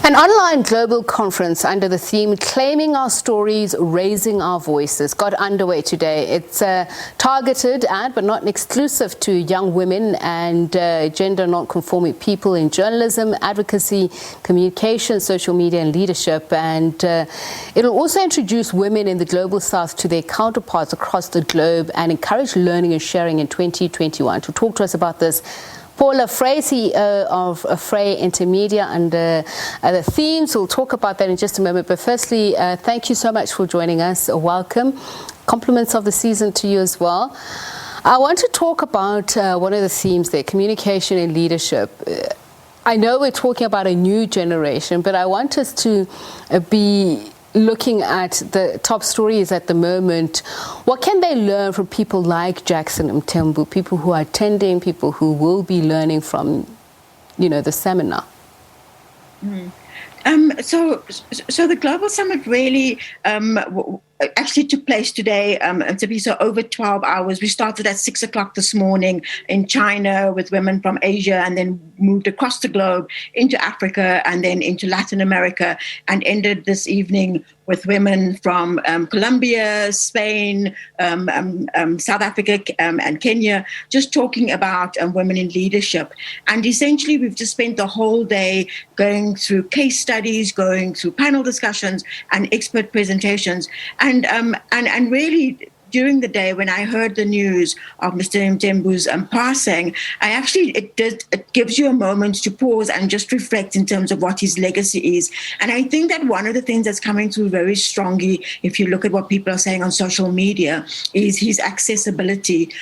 An online global conference under the theme Claiming Our Stories, Raising Our Voices got underway today. It's targeted at, but not exclusive to, young women and gender non-conforming people in journalism, advocacy, communication, social media and leadership. And it'll also introduce women in the global south to their counterparts across the globe and encourage learning and sharing in 2021. To talk to us about this, Paula, Fray, CEO of Fray Intermedia, and the themes. We'll talk about that in just a moment. But firstly, thank you so much for joining us. Welcome. Compliments of the season to you as well. I want to talk about one of the themes there, communication and leadership. I know we're talking about a new generation, but I want us to be looking at the top stories at the moment. What can they learn from people like Jackson Mthembu, people who are attending, people who will be learning from, the seminar? So the Global Summit really actually took place today. So over 12 hours. We started at 6 o'clock this morning in China with women from Asia, and then moved across the globe into Africa and then into Latin America, and ended this evening with women from Colombia, Spain, South Africa, and Kenya, just talking about women in leadership. And essentially, we've just spent the whole day going through case studies, going through panel discussions and expert presentations. And really, during the day, when I heard the news of Mr. Mthembu's passing, it gives you a moment to pause and just reflect in terms of what his legacy is. And I think that one of the things that's coming through very strongly, if you look at what people are saying on social media, is his accessibility,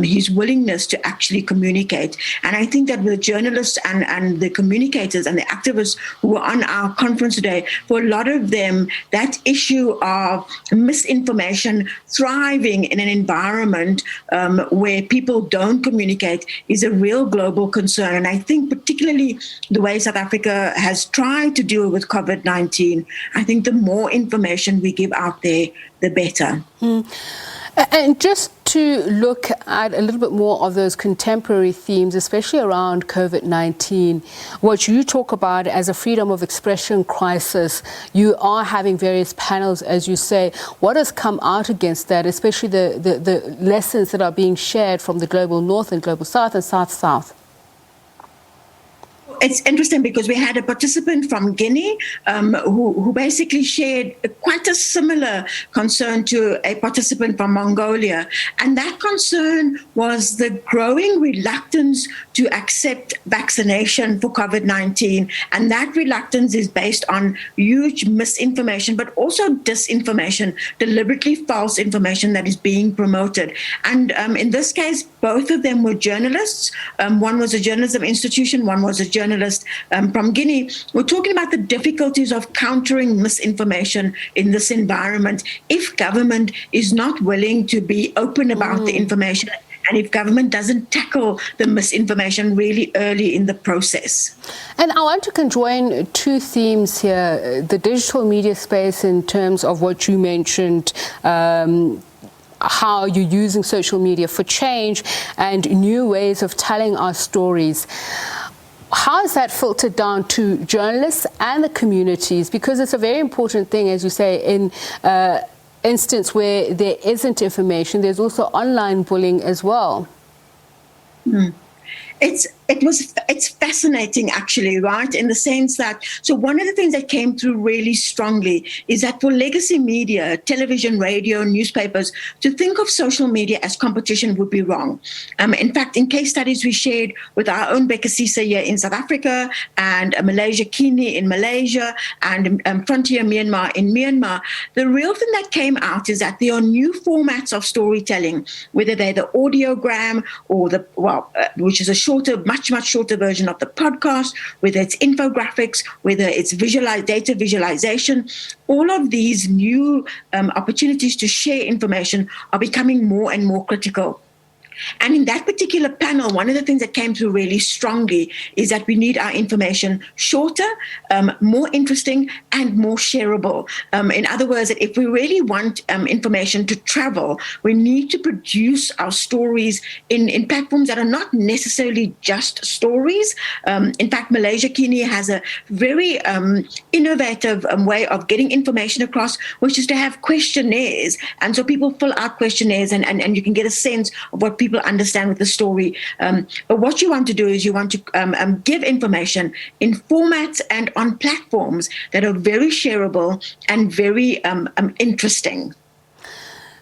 his willingness to actually communicate. And I think that the journalists and the communicators and the activists who were on our conference today, for a lot of them, that issue of misinformation thriving in an environment where people don't communicate is a real global concern. And I think particularly the way South Africa has tried to deal with COVID-19, I think the more information we give out there, the better. And just to look at a little bit more of those contemporary themes, especially around COVID-19, what you talk about as a freedom of expression crisis, you are having various panels, as you say. What has come out against that, especially the lessons that are being shared from the global north and global south and south-south? It's interesting because we had a participant from Guinea who basically shared quite a similar concern to a participant from Mongolia. And that concern was the growing reluctance to accept vaccination for COVID-19. And that reluctance is based on huge misinformation, but also disinformation, deliberately false information that is being promoted. And in this case, both of them were journalists. One was a journalism institution, one was a journalist from Guinea. We're talking about the difficulties of countering misinformation in this environment if government is not willing to be open about the information, and if government doesn't tackle the misinformation really early in the process. And I want to conjoin two themes here, the digital media space in terms of what you mentioned, how you're using social media for change and new ways of telling our stories. How is that filtered down to journalists and the communities? Because it's a very important thing, as you say, in instance where there isn't information, there's also online bullying as well. It's fascinating, actually, right? In the sense that, so one of the things that came through really strongly is that for legacy media, television, radio, newspapers, to think of social media as competition would be wrong. In fact, in case studies we shared with our own Becca Sisa here in South Africa, and Malaysia Kini in Malaysia, and Frontier Myanmar in Myanmar, the real thing that came out is that there are new formats of storytelling, whether they're the audiogram or which is a much shorter version of the podcast, whether it's infographics, whether it's data visualization. All of these new opportunities to share information are becoming more and more critical. And in that particular panel, one of the things that came through really strongly is that we need our information shorter, more interesting, and more shareable. In other words, that if we really want information to travel, we need to produce our stories in platforms that are not necessarily just stories. In fact, Malaysia Kini has a very innovative way of getting information across, which is to have questionnaires. And so people fill out questionnaires and you can get a sense of what people understand with the story. But what you want to do is you want to give information in formats and on platforms that are very shareable and very interesting.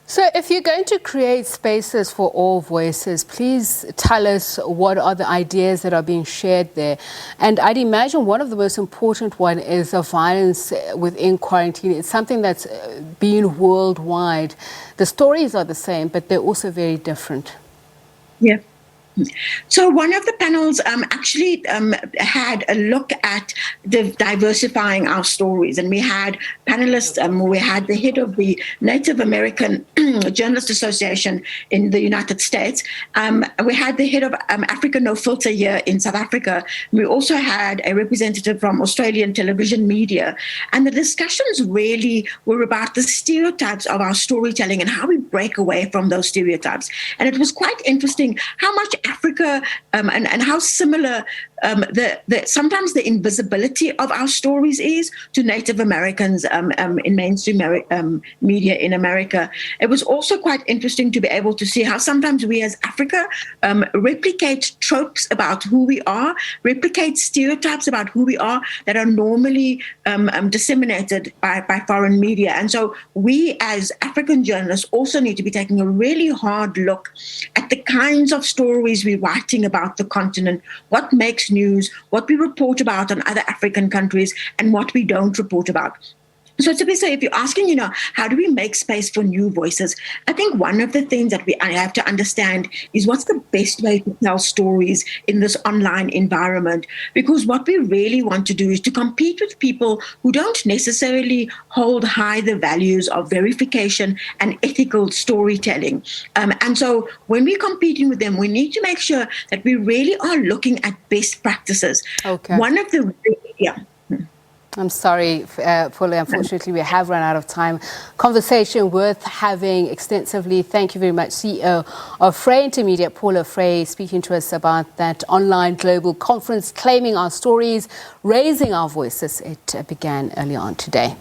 So if you're going to create spaces for all voices, please tell us what are the ideas that are being shared there. And I'd imagine one of the most important one is the violence within quarantine. It's something that's been worldwide. The stories are the same, but they're also very different. Yeah. So one of the panels actually had a look at diversifying our stories, and we had panelists. We had the head of the Native American Journalist Association in the United States. We had the head of Africa No Filter here in South Africa. We also had a representative from Australian television media, and the discussions really were about the stereotypes of our storytelling and how we break away from those stereotypes. And it was quite interesting how much Africa and how similar sometimes the invisibility of our stories is to Native Americans in mainstream media in America. It was also quite interesting to be able to see how sometimes we as Africa replicate tropes about who we are, replicate stereotypes about who we are that are normally disseminated by foreign media. And so we as African journalists also need to be taking a really hard look at the kinds of stories we're writing about the continent, what makes news, what we report about on other African countries, and what we don't report about. So SABC, if you're asking, how do we make space for new voices? I think one of the things that I have to understand is what's the best way to tell stories in this online environment? Because what we really want to do is to compete with people who don't necessarily hold high the values of verification and ethical storytelling. And so when we're competing with them, we need to make sure that we really are looking at best practices. Okay. I'm sorry, Paula, unfortunately we have run out of time. Conversation worth having extensively. Thank you very much. CEO of Fray Intermediate, Paula Fray, speaking to us about that online global conference, Claiming Our Stories, Raising Our Voices. It began earlier on today.